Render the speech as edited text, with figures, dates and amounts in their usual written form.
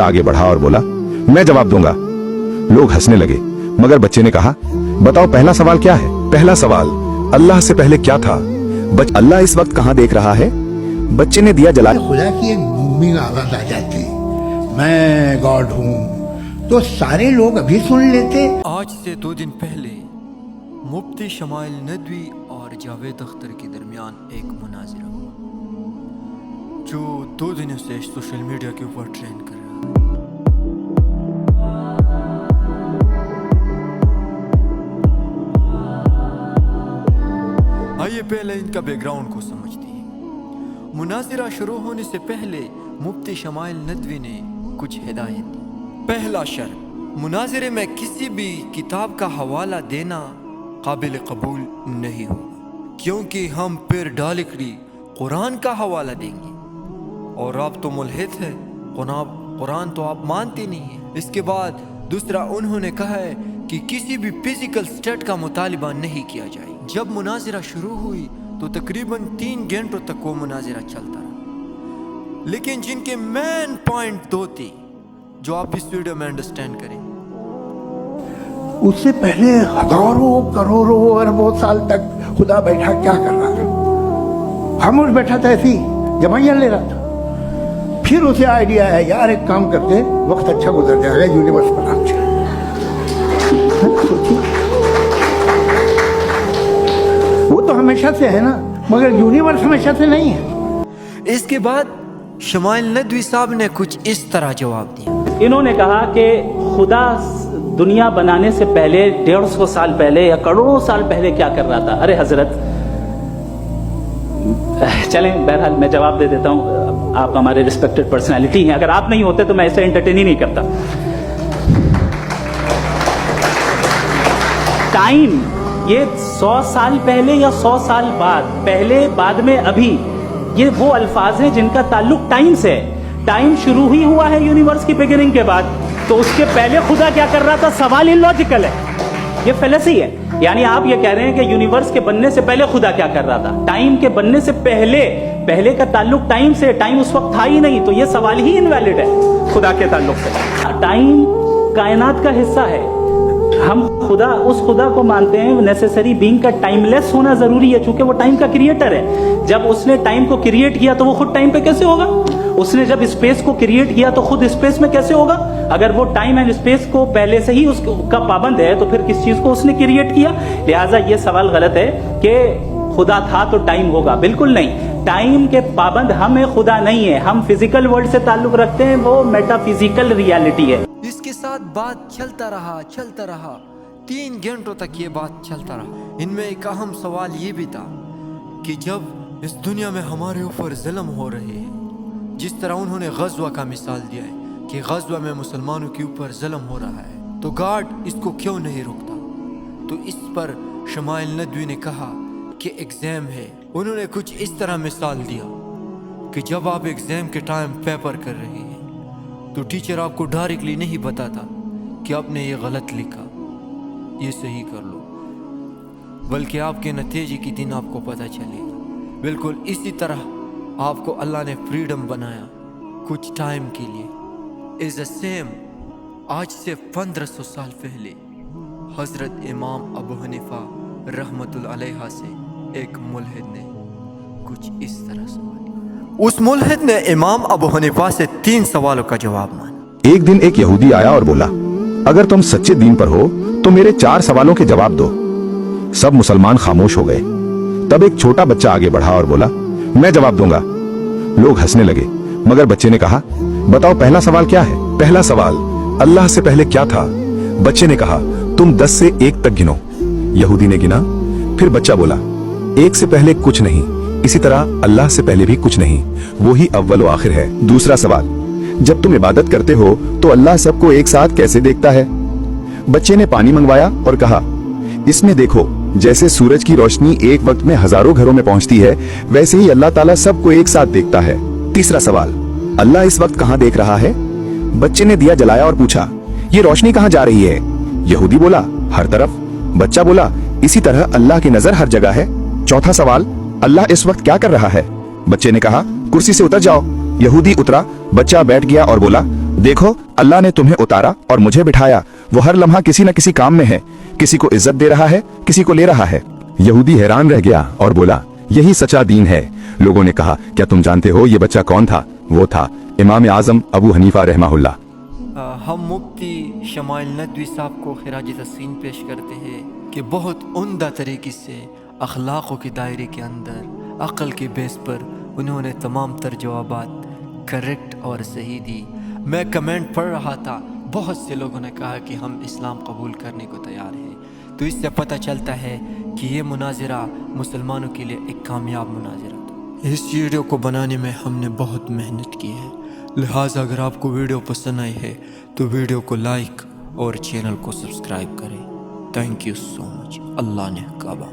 आगे बढ़ा और बोला, मैं जवाब दूंगा। लोग हंसने लगे, मगर बच्चे ने कहा, बताओ पहला सवाल क्या है? पहला सवाल, अल्लाह से पहले क्या था? अल्लाह इस वक्त कहाँ देख रहा है? बच्चे ने दिया जला। खुदा की एक बूमिंग आवाज आ जाती, मैं गॉड हूँ, तो सारे लोग अभी सुन लेते। आज से 2 दिन पहले मुफ्ती शमाइल नदवी और जावेद अख्तर के दरमियान एक मुनाज़रा हुआ, जो 2 दिनों से सोशल मीडिया के ऊपर ट्रेंड कर रहा है। आइए पहले इनका बैकग्राउंड को समझते हैं। मुनाज़रा शुरू होने से पहले मुफ्ती शमाइल नदवी ने कुछ हिदायत दी। पहला शर्त, मुनाज़रे में किसी भी किताब का हवाला देना काबिल कबूल नहीं होगा, क्योंकि हम फिर डायरेक्टली कुरान का हवाला देंगे और आप तो मुल्हिद है, कुरान तो आप मानते नहीं हैं। इसके बाद दूसरा, उन्होंने कहा है कि किसी भी फिजिकल स्टेट का मुतालिबा नहीं किया जाए। जब मुनाज़रा शुरू हुई तो तकरीबन 3 घंटों तक वो मुनाज़रा चलता रहा, लेकिन जिनके मेन पॉइंट 2 थे जो आप इस वीडियो में अंडरस्टैंड करें। उससे पहले हजारों करोड़ों अरबों साल तक खुदा बैठा क्या कर रहा था? खामोश बैठा था, ऐसी जमाइयाँ ले रहा था। फिर उसे आइडिया है, यार एक काम करते, वक्त अच्छा गुजर जाएगा, यूनिवर्स बनाना चाहिए। वो तो हमेशा से है ना, मगर यूनिवर्स हमेशा से नहीं है। इसके बाद शमाइल नदवी साहब ने कुछ इस तरह जवाब दिया। इन्होंने कहा कि खुदा दुनिया बनाने से पहले 150 साल पहले या करोड़ों साल पहले क्या कर रहा था? अरे हजरत, चलें बहरहाल मैं जवाब दे देता हूं, आप हमारे रिस्पेक्टेड पर्सनालिटी हैं, अगर आप नहीं होते तो मैं ऐसे एंटरटेन ही नहीं करता। टाइम, ये 100 साल पहले या 100 साल बाद, पहले बाद में अभी, ये वो अल्फाज हैं जिनका ताल्लुक टाइम से है। टाइम शुरू ही हुआ है यूनिवर्स की बिगिनिंग के बाद, तो उसके पहले खुदा क्या कर रहा था? सवाल इलॉजिकल है, ये फेलेसी है। यानी आप ये कह रहे हैं कि यूनिवर्स के बनने से पहले खुदा क्या कर रहा था? टाइम के बनने से पहले का ताल्लुक टाइम से, टाइम उस वक्त था ही नहीं, तो ये सवाल ही इनवैलिड है खुदा के ताल्लुक से। टाइम कायनात का हिस्सा है, हम उस खुदा को मानते हैं। नेसेसरी बीइंग का टाइमलेस होना जरूरी है, चूंकि वो टाइम का क्रिएटर है। जब उसने टाइम को क्रिएट किया तो वो खुद टाइम पे कैसे होगा? उसने जब स्पेस को क्रिएट किया तो खुद स्पेस में कैसे होगा? अगर वो टाइम एंड स्पेस को पहले से ही उसका पाबंद है तो फिर किस चीज को उसने क्रिएट किया? लिहाजा ये सवाल गलत है कि खुदा था तो टाइम होगा, बिल्कुल नहीं। टाइम के पाबंद हम खुदा नहीं है, हम फिजिकल वर्ल्ड से ताल्लुक रखते हैं, वो मेटाफिजिकल रियलिटी है। इसके साथ बात चलता रहा 3 घंटों तक ये बात चलता रहा। इनमें एक अहम सवाल ये भी था कि जब इस दुनिया में हमारे ऊपर जुल्म हो रहे हैं, जिस तरह उन्होंने गज़वा का मिसाल दिया है कि गज़वा में मुसलमानों के ऊपर जुल्म हो रहा है, तो गार्ड इसको क्यों नहीं रोकता? तो इस पर शमाइल नदवी ने कहा कि एग्ज़ाम है। उन्होंने कुछ इस तरह मिसाल दिया कि जब आप एग्ज़ाम के टाइम पेपर कर रहे हैं तो टीचर आपको डायरेक्टली नहीं बताता कि आपने ये गलत लिखा, ये सही कर लो, बल्कि आपके नतीजे के दिन आपको पता चलेगा। बिल्कुल इसी तरह आपको अल्लाह ने फ्रीडम बनाया कुछ टाइम के लिए। इज द सेम, आज से 1500 साल पहले हजरत इमाम अबू हनीफा रहमतुल्लाह अलैह से एक मुल्हिद ने कुछ इस तरह सवाल किया। उस मुल्हिद ने इमाम अबू हनीफा से 3 सवालों का जवाब मांगा। एक दिन एक यहूदी आया और बोला, अगर तुम सच्चे दीन पर हो तो मेरे 4 सवालों के जवाब दो। सब मुसलमान खामोश हो गए। तब एक छोटा बच्चा आगे बढ़ा और बोला, मैं जवाब दूंगा। लोग हंसने लगे, मगर बच्चे ने कहा, बताओ पहला सवाल क्या है? पहला सवाल, अल्लाह से पहले क्या था? बच्चे ने कहा, तुम 10 से 1 तक गिनो। यहूदी ने गिना, फिर बच्चा बोला, 1 से पहले कुछ नहीं, इसी तरह अल्लाह से पहले भी कुछ नहीं, वो ही अव्वल व आखिर है। दूसरा सवाल, जब तुम इबादत करते हो तो अल्लाह सबको एक साथ कैसे देखता है? बच्चे ने पानी मंगवाया और कहा, इसमें देखो, जैसे सूरज की रोशनी एक वक्त में हजारों घरों में पहुंचती है, वैसे ही अल्लाह ताला सबको एक साथ देखता है। तीसरा सवाल, अल्लाह इस वक्त कहाँ देख रहा है? बच्चे ने दिया जलाया और पूछा, ये रोशनी कहाँ जा रही है? यहूदी बोला, हर तरफ। बच्चा बोला, इसी तरह अल्लाह की नजर हर जगह है। चौथा सवाल, अल्लाह इस वक्त क्या कर रहा है? बच्चे ने कहा, कुर्सी से उतर जाओ। यहूदी उतरा, बच्चा बैठ गया और बोला, देखो अल्लाह ने तुम्हें उतारा और मुझे बिठाया, वो हर लम्हा किसी न किसी काम में है, किसी को इज्जत दे रहा है, किसी को ले रहा है। यहूदी हैरान रह गया और बोला, यही सच्चा दीन है। लोगों ने कहा, क्या तुम जानते हो ये बच्चा कौन था? वो था इमाम आजम अबू हनीफा रहमहुल्लाह। हम मुफ्ती शमाइल नदवी साहब को खिराज तहसीन पेश करते हैं कि बहुत उम्दा तरीके से अखलाक़ों के दायरे के अंदर अक़ल के बेस पर उन्होंने तमाम तर जवाबात करेक्ट और सही दी। मैं कमेंट पढ़ रहा था, बहुत से लोगों ने कहा कि हम इस्लाम कबूल करने को तैयार हैं। तो इससे पता चलता है कि ये मुनाज़रा मुसलमानों के लिए एक कामयाब मुनाज़रा था। इस वीडियो को बनाने में हमने बहुत मेहनत की है, लिहाजा अगर आपको वीडियो पसंद आई है तो वीडियो को लाइक और चैनल को सब्सक्राइब करें। Thank you so much. Allah ने काबा।